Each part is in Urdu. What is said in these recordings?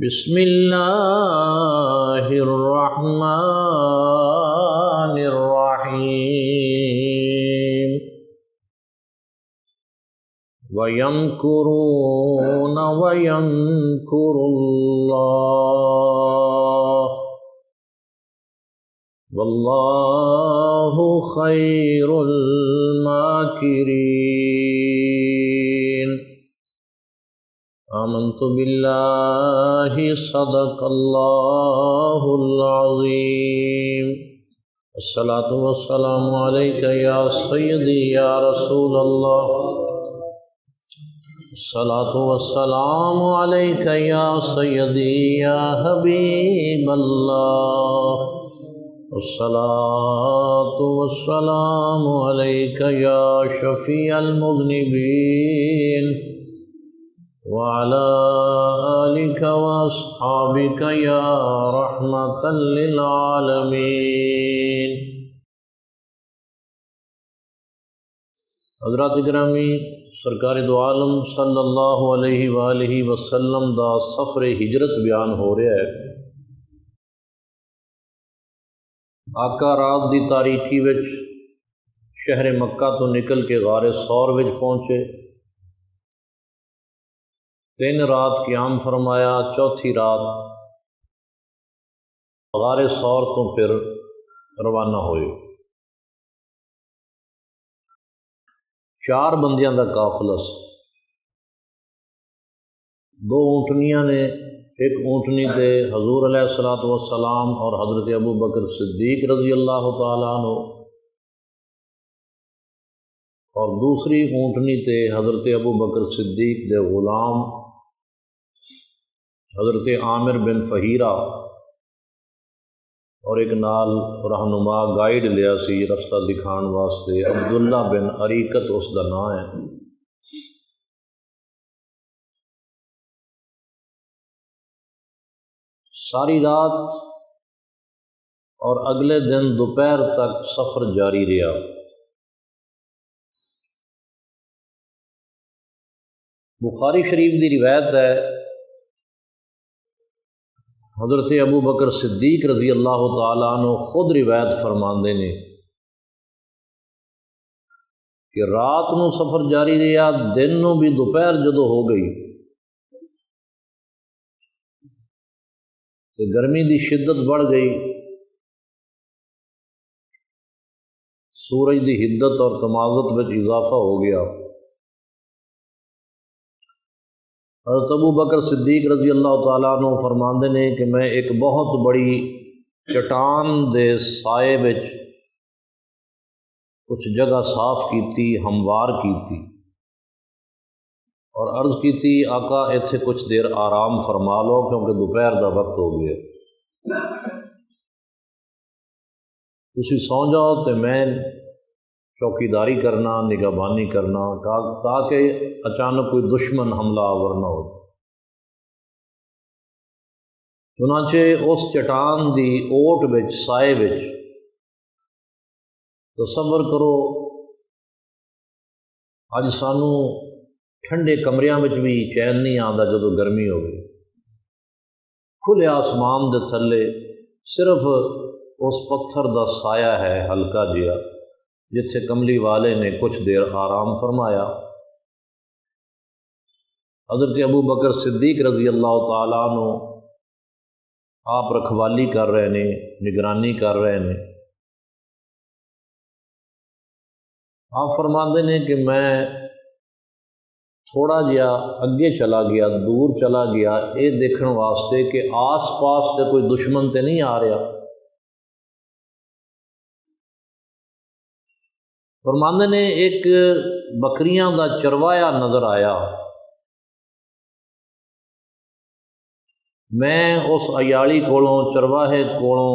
بسم اللہ الرحمن الرحیم وَيَمْكُرُونَ وَيَمْكُرُ اللَّهُ وَاللَّهُ خَيْرُ الْمَاكِرِينَ آمنت باللہ صدق اللہ العظیم الصلاة والسلام علیک یا سیدی یا رسول اللہ الصلاة والسلام علیک یا سیدی یا حبیب اللہ الصلاة والسلام علیک یا شفیع المذنبین وعلى آلك وأصحابك يا رحمة للعالمين۔ حضرات گرامی، سرکار دو عالم صلی اللہ علیہ وآلہ وسلم دا سفر ہجرت بیان ہو رہا ہے۔ آقا رات دی تاریکی وچ شہر مکہ تو نکل کے غار ثور وچ پہنچے، 3 رات قیام فرمایا، چوتھی رات غار ثور تو پھر روانہ ہوئے۔ 4 بندیاں دا قافلہ سی، 2 اونٹنیاں نے، ایک اونٹنی تے حضور علیہ الصلوۃ والسلام اور حضرت ابو بکر صدیق رضی اللہ تعالیٰ عنہ، اور دوسری اونٹنی تے حضرت ابو بکر صدیق دے غلام حضرت عامر بن فہیرہ، اور ایک نال رہنما گائیڈ لیا سی رستہ دکھان واسطے، عبداللہ بن عریقت اس دا نام ہے۔ ساری رات اور اگلے دن دوپہر تک سفر جاری رہا۔ بخاری شریف دی روایت ہے، حضرت ابو بکر صدیق رضی اللہ تعالیٰ عنہ خود روایت فرماندے نے کہ رات نو سفر جاری رہا، دن نو بھی دوپہر جدو ہو گئی تو گرمی دی شدت بڑھ گئی، سورج دی حدت اور تمازت وچ اضافہ ہو گیا۔ حضرت ابو بکر صدیق رضی اللہ تعالیٰ عنہ فرماندے نے کہ میں ایک بہت بڑی چٹان دے سائے وچ کچھ جگہ صاف کیتی، ہموار کیتی، اور عرض کیتی آقا ایتھے کچھ دیر آرام فرما لو کیونکہ دوپہر دا وقت ہو گیا، تسی سو جاؤ تے میں چوکیداری کرنا، نگہبانی کرنا تاکہ اچانک کوئی دشمن حملہ آور نہ ہو۔ چنانچہ اس چٹان دی اوٹ وچ، سائے وچ، تصور کرو اج سانو ٹھنڈے کمریاں وچ بھی چین نہیں آندا جدو گرمی ہوگی، کھلے آسمان دے تھلے صرف اس پتھر دا سایہ ہے ہلکا جیا، جتھے کملی والے نے کچھ دیر آرام فرمایا۔ حضرت ابو بکر صدیق رضی اللہ تعالیٰ عنہ آپ رکھوالی کر رہے نے، نگرانی کر رہے نے۔ آپ فرماندے نے کہ میں تھوڑا جہا اگے چلا گیا، دور چلا گیا، یہ دیکھن واسطے کہ آس پاس تے کوئی دشمن تے نہیں آ رہا۔ فرماندے نے ایک بکریاں دا چروایا نظر آیا، میں اس عیالی کولوں، چرواہے کولوں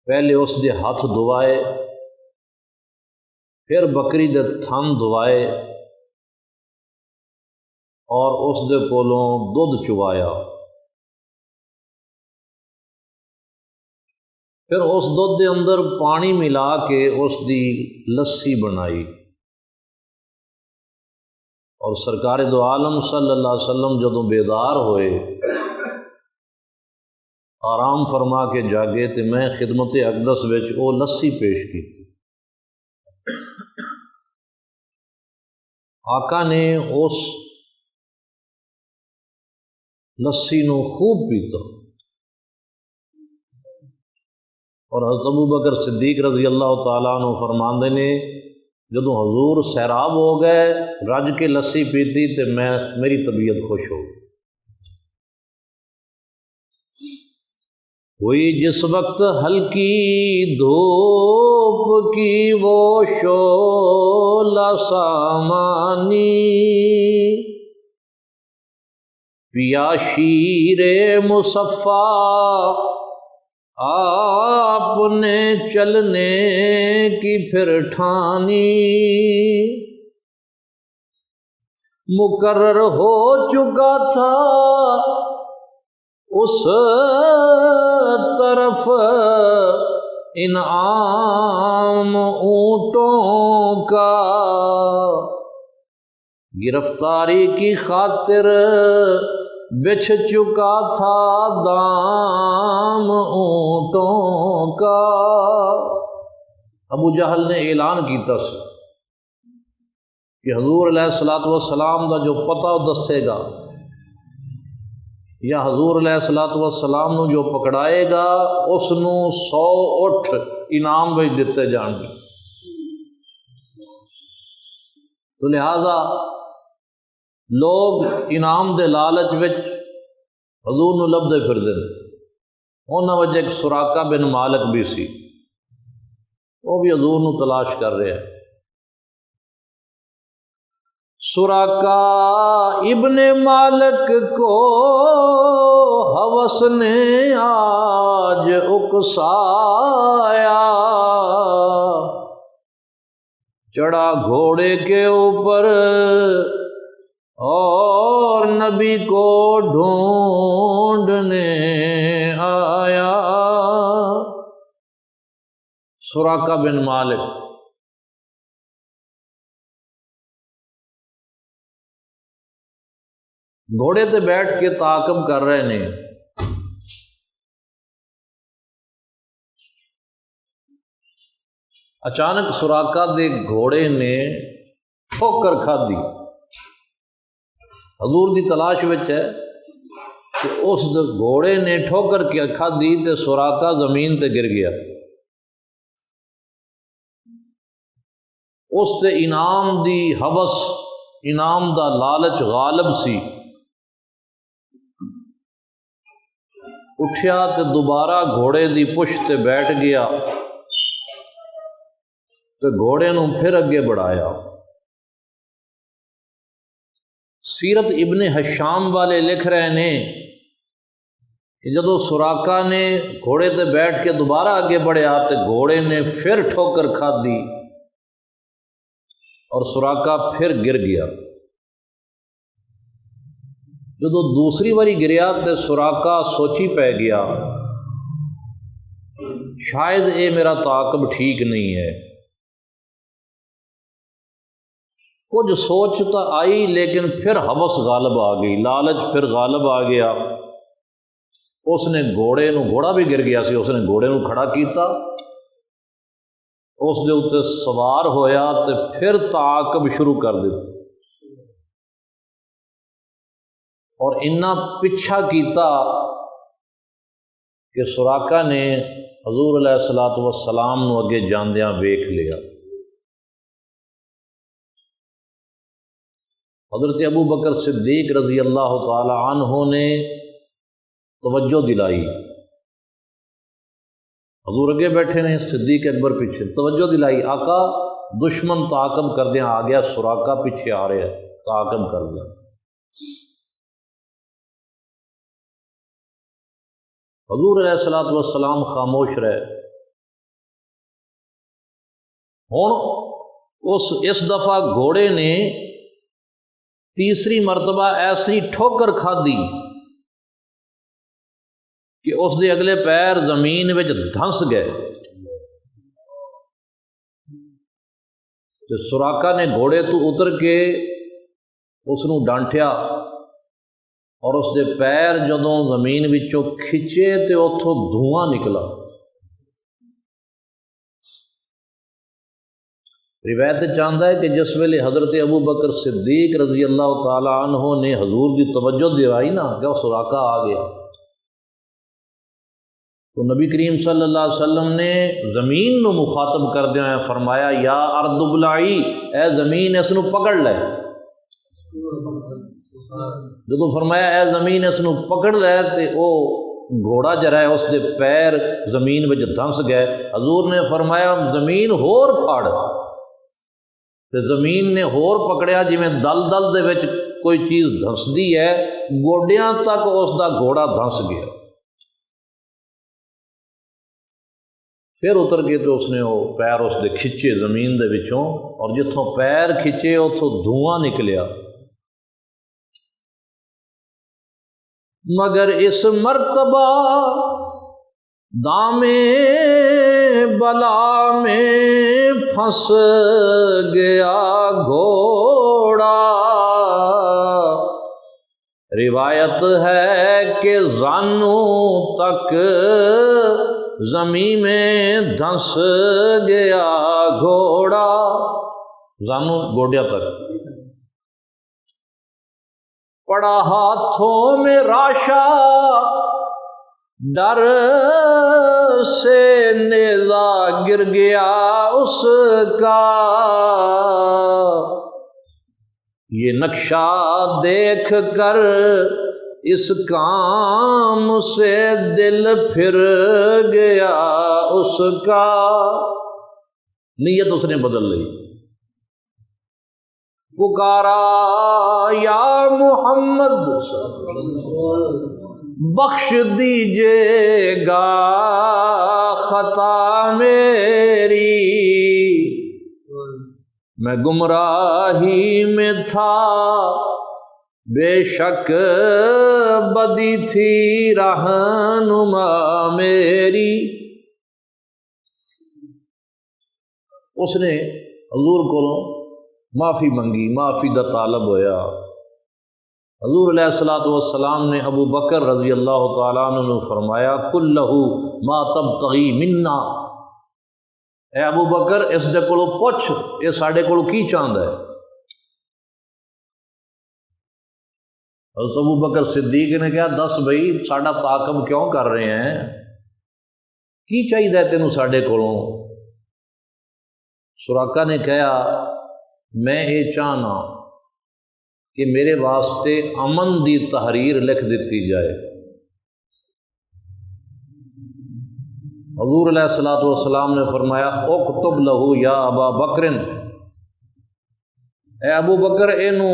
پہلے اس دے ہاتھ دھوائے، پھر بکری دے تھن دھوائے، اور اس دے کولوں دودھ چوایا، پھر اس دودھ دے اندر پانی ملا کے اس دی لسی بنائی، اور سرکار دو عالم صلی اللہ علیہ وسلم جدوں بیدار ہوئے آرام فرما کے جاگے تو میں خدمت اقدس وچ وہ لسی پیش کی. آقا نے اس لسی نو خوب پیتا اور حضرت ابو بکر صدیق رضی اللہ تعالیٰ عنہ فرماندے نے جدوں حضور سیراب ہو گئے رج کے لسی پیتی تو میری طبیعت خوش ہو گئی. ہوئی جس وقت ہلکی دھوپ کی وہ شعلہ سامانی پیا شیر مصفیٰ آپ نے چلنے کی پھر ٹھانی مقرر ہو چکا تھا اس طرف انعام اونٹوں کا گرفتاری کی خاطر بچھ چکا تھا دام اونٹوں کا. ابو جہل نے اعلان کیتا سی کہ حضور علیہ الصلوۃ والسلام دا جو پتہ دسے گا یا حضور علیہ الصلوۃ والسلام نو جو پکڑائے گا اس نو 100 اٹھ انعام وچ دتے جان گے. تو لہذا لوگ انعام دے لالچ وچ حضور نو لبدے پھردے نے. انہاں وچ ایک سراقہ بن مالک بھی سی، وہ بھی حضور نو تلاش کر رہا ہے. سراقہ ابن مالک کو ہوس نے آج اکسایا، چڑھا گھوڑے کے اوپر اور نبی کو ڈھونڈنے آیا. سراقہ بن مالک گھوڑے تے بیٹھ کے تعاقب کر رہے نے. اچانک سراقہ دے گھوڑے نے ٹھوکر کھادی. حضور دی تلاش وچ ہے کہ اس گھوڑے نے ٹھوکر کیا کھادی تے سراقہ زمین تے گر گیا. اس تے انعام دی ہوس، انعام دا لالچ غالب سی. اٹھیا تے دوبارہ گھوڑے دی پشت تے بیٹھ گیا تے گھوڑے نو پھر اگے بڑھایا. سیرت ابن حشام والے لکھ رہے نے کہ جدو سراقہ نے گھوڑے تے بیٹھ کے دوبارہ آگے بڑھیا تے گھوڑے نے پھر ٹھوکر کھادی اور سراقہ پھر گر گیا. جدو دوسری باری گریا تے سراقہ سوچی پہ گیا شاید اے میرا تعاقب ٹھیک نہیں ہے. کچھ سوچ تو آئی لیکن پھر ہوس غالب آ گئی، لالچ پھر غالب آ گیا. اس نے گھوڑے نو، گھوڑا بھی گر گیا سی، اس نے گھوڑے نو کھڑا کیتا، اس دے اوتے سوار ہویا تے پھر تعاقب شروع کر دتا اور اتنا پیچھا کیتا کہ سراقہ نے حضور علیہ الصلوۃ والسلام نو اگے جاندیاں ویکھ لیا. حضرت ابو بکر صدیق رضی اللہ تعالی عنہ نے توجہ دلائی. حضور اگے بیٹھے نے، صدیق اکبر پیچھے. توجہ دلائی، آقا دشمن تعاقب کردیا آ گیا، سراقہ پیچھے آ رہا ہے، تعاقب کر دیا. حضور علیہ الصلوۃ والسلام خاموش رہے. ہوں اس دفعہ گھوڑے نے تیسری مرتبہ ایسی ٹھوکر کھادی کہ اس دے اگلے پیر زمین وچ دھنس گئے. تو سراقہ نے گھوڑے تو اتر کے اس نوں ڈانٹیا اور اس دے پیر جدوں زمین وچوں کھچے تے اتھوں دھواں نکلا۔ روایت چاہتا ہے کہ جس ویلے حضرت ابو بکر صدیق رضی اللہ تعالیٰ عنہ نے حضور دی توجہ دلائی نا کہ وہ سراقہ آ گیا، تو نبی کریم صلی اللہ علیہ وسلم نے زمین نو مخاطب کردیا فرمایا یا ارض ابلعی، اے زمین اس نو پکڑ لے۔ جدو فرمایا اے زمین اس نو پکڑ لے تے او گھوڑا جرا ہے اس دے پیر زمین وچ دھنس گئے۔ حضور نے فرمایا زمین ہور پھاڑ، تے زمین نے ہور پکڑیا جویں دل دل دے وچ کوئی چیز دھنسدی ہے، گوڈیاں تک اس دا گھوڑا دھنس گیا۔ پھر اتر کے تو اس نے وہ پیر اس دے کھچے زمین دے وچوں، اور جتھوں پیر کھچے اتھوں دھواں نکلیا۔ مگر اس مرتبہ دامے بلا میں پھنس گیا گھوڑا۔ روایت ہے کہ زانوں تک زمین میں دھنس گیا گھوڑا، زانوں گوڈیا تک۔ پڑا ہاتھوں میں راشا، ڈر سے نیزہ گر گیا اس کا۔ یہ نقشہ دیکھ کر اس کام سے دل پھر گیا اس کا۔ نیت اس نے بدل لی، پکارا یا محمد بخش دیجئے گا خطا میری، میں گمراہی میں تھا بے شک بدی تھی رہنما میری۔ اس نے حضور کو معافی منگی، معافی دا طالب ہویا۔ حضور علیہ الصلوۃ والسلام نے ابو بکر رضی اللہ تعالیٰ عنہ نے فرمایا کل لہو ما تبتغی منا، اے ابو بکر اس دے کولو پوچھ یہ ساڈے کولو کی چاہندا ہے۔ حضرت ابو بکر صدیق نے کہا دس بھائی ساڈا تعاقب کیوں کر رہے ہیں، کی چاہیے تینوں ساڈے کولوں؟ سراقہ نے کہا میں یہ چاہنا کہ میرے واسطے امن دی تحریر لکھ دیتی جائے۔ حضور علیہ الصلوۃ والسلام نے فرمایا اکتب لہو یا ابا بکر، اے ابو بکر اینو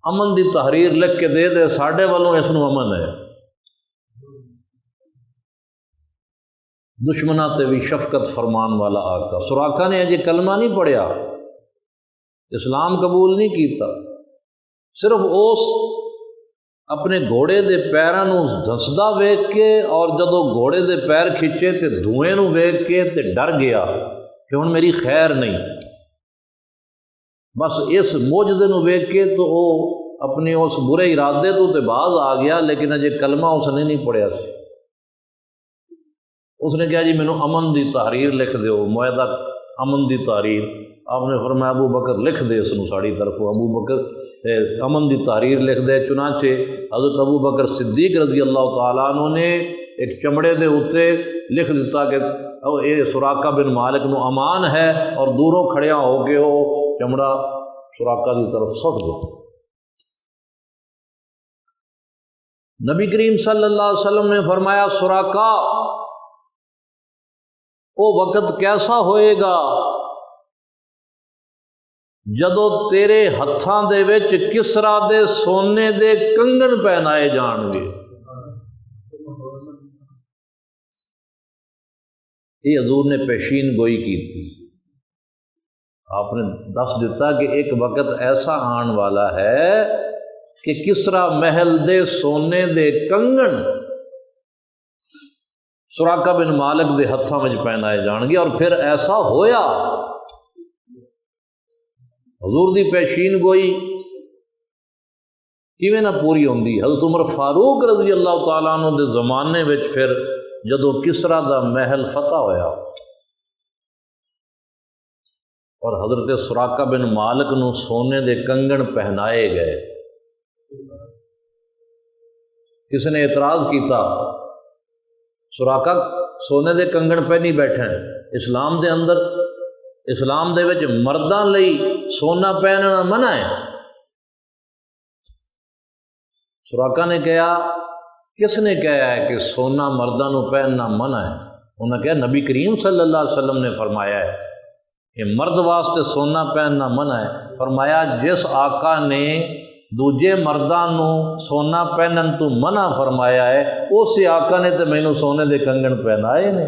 امن دی تحریر لکھ کے دے دے، ساڈے والوں اس نو امن ہے۔ دشمناں تے بھی شفقت فرمان والا آقا۔ سراقہ نے اجے کلمہ نہیں پڑھیا، اسلام قبول نہیں کیتا، صرف اس اپنے گھوڑے دے پیراں نو دھنسدا ویکھ کے اور جدوں گھوڑے دے پیر کھچے تے دھوئیں نو ویکھ کے تے ڈر گیا کہ ہن میری خیر نہیں۔ بس اس معجزے نو ویکھ کے تو وہ اپنے اس برے ارادے تو تے باز آ گیا، لیکن اجے کلمہ اس نے نہیں پڑھیا سی۔ اس نے کہا جی مینوں امن دی تحریر لکھ دیو، معاہدہ امن دی تحریر۔ آپ نے فرمایا ابو بکر لکھ دے اس نو ساڑی طرف۔ ابو بکر امن دی تحریر لکھ دے۔ چنانچہ حضرت ابو بکر صدیق رضی اللہ تعالیٰ عنہ نے ایک چمڑے دے اوتے لکھ دیتا کہ اے سراقہ بن مالک نو امان ہے، اور دوروں کھڑیاں ہو کے وہ چمڑا سراقہ دی طرف سٹ دو۔ نبی کریم صلی اللہ علیہ وسلم نے فرمایا سراقہ وہ وقت کیسا ہوئے گا جدو تیرے ہتھاں دے وچ کسرا دے سونے دے کنگن پہنائے جان گے۔ یہ حضور نے پیشین گوئی کی تھی، آپ نے دس دیتا کہ ایک وقت ایسا آن والا ہے کہ کسرا محل دے سونے دے کنگن سراقہ بن مالک دے ہتھاں وچ پہنائے جان گے، اور پھر ایسا ہویا۔ حضور دی پیشین گوئی کیویں نہ پوری ہوندی۔ حضرت عمر فاروق رضی اللہ تعالیٰ عنہ دے زمانے وچ پھر جدوں کسرا دا محل فتح ہویا اور حضرت سراقہ بن مالک نو سونے دے کنگن پہنائے گئے، کس نے اعتراض کیتا سراقہ سونے دے کنگن پہ نہیں بیٹھے ہیں، اسلام دے اندر اسلام دے وچ مرداں لئی سونا پہننا منع ہے۔ سراقہ نے کہا کس نے کہا ہے کہ سونا مرداں نو پہننا منع ہے؟ انہوں نے کہا نبی کریم صلی اللہ علیہ وسلم نے فرمایا ہے کہ مرد واسطے سونا پہننا منع ہے۔ فرمایا جس آقا نے دوجے مرداں نو سونا پہنن تو منع فرمایا ہے اسی آقا نے تو مینوں سونے دے کنگن پہنائے نے۔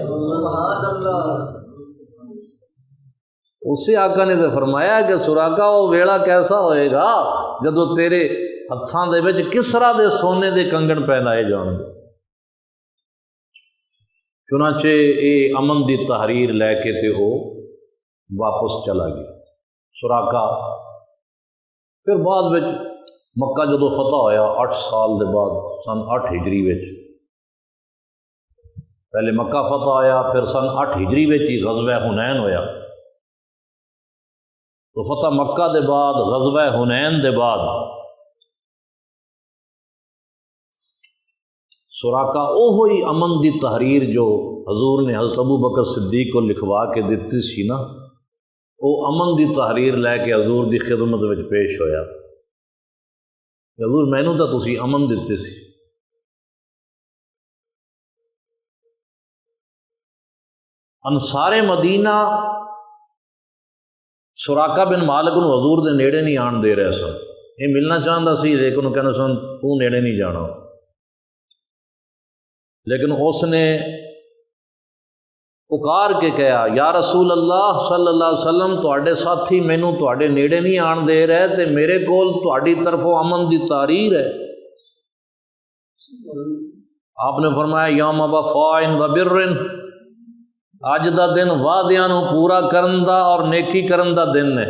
اسی آقا نے تو فرمایا کہ سراقہ وہ ویلا کیسا ہوئے گا جدو تیرے ہتھاں دے وچ کسرا دے سونے دے کنگن پہنائے جان گے۔ چنانچہ یہ امن دی تحریر لے کے تے وہ واپس چلا گیا سراقہ۔ پھر بعد وچ مکہ جدو فتح ہویا 8 سال دے بعد سن 8 ہجری وچ، پہلے مکہ فتح ہویا پھر سن 8 ہجری وچ ہی غزوہ حنین ہویا۔ تو فتح مکہ دے بعد غزوہ حنین دے بعد سراقہ اوہی امن دی تحریر جو حضور نے حضرت ابو بکر صدیق کو لکھوا کے دیتی سی نا، وہ امن دی تحریر لے کے حضور دی خدمت وچ پیش ہویا۔ حضور مینوں تو تسی امن دیتے سی، انصار مدینہ سراقہ بن مالک نو حضور دے نیڑے نہیں آن دے رہے سن، یہ ملنا چاہتا سی لیکن کہنا سن تو نیڑے نہیں جانا، لیکن اس نے پکار کے کہا یا رسول اللہ صلی اللہ علیہ وسلم تواڈے ساتھی مینوں تواڈے نیڑے نہیں آن دے رہے تے میرے کول تواڈی طرفوں امن دی تحریر ہے۔ آپ نے فرمایا یوم وفاء و بر، اج دا دن وعدیاں نو پورا کرن دا اور نیکی کرن دا دن ہے۔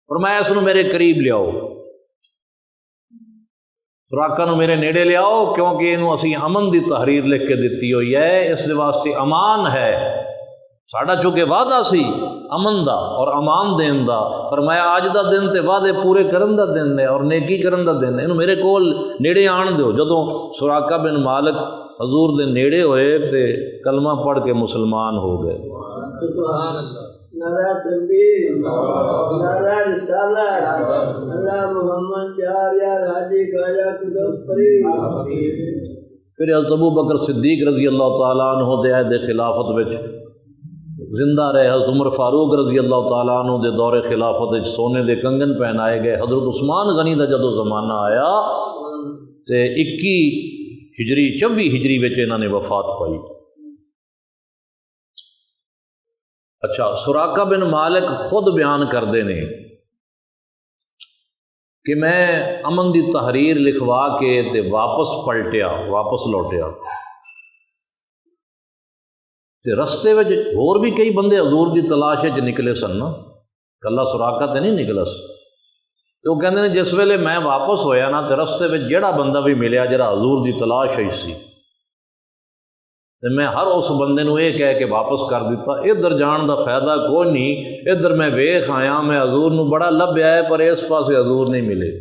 فرمایا اس نو میرے قریب لیاؤ، سراقہ نو میرے نیڑے لیاؤ کیونکہ انہوں اسی امن دی تحریر لکھ کے دیتی ہوئی ہے، اس دے واسطے امان ہے، ساڈا چونکہ وعدہ سی امن دا اور امان دین دا۔ فرمایا اج دا دن تے وعدے پورے کرن دا دن ہے اور نیکی کرن دا دن ہے، انہوں میرے کول نیڑے آن دیو۔ جدوں سراقہ بن مالک حضور دے نیڑے ہوئے تے کلمہ پڑھ کے مسلمان ہو گئے۔ سبحان اللہ، نعرہ تکبیر، نعرہ رسالت، اللہ محمد یار یار حاجی خواجہ قطب فرید۔ پھر حضرت ابو بکر صدیق رضی اللہ تعالیٰ عنہ دے عہد خلافت وچ زندہ رہے، حضرت عمر فاروق رضی اللہ تعالیٰ عنہ دے دور خلافت وچ سونے دے کنگن پہنائے گئے۔ حضرت عثمان غنی دا جدو زمانہ آیا تے 21 ہجری 24 ہجری وچ انہوں نے وفات پائی۔ اچھا، سراقہ بن مالک خود بیان کردے نے کہ میں امن دی تحریر لکھوا کے تے واپس پلٹیا، واپس لوٹیا تے رستے وچ ہور بھی کئی بندے حضور دی تلاش وچ نکلے سن نا، کلا سراقہ تے نہیں نکلا سی۔ تو وہ کہندے نے جس ویلے میں واپس ہویا نا تے رستے وچ جہڑا بندہ بھی ملیا جہڑا حضور دی تلاش ہوئی سی تے میں ہر اس بندے نو یہ کہہ کے واپس کر دیتا ادھر جان دا فائدہ کوئی نہیں، ادھر میں ویکھ آیا میں حضور نو بڑا لبھیا ہے پر اس پاسے حضور نہیں ملے۔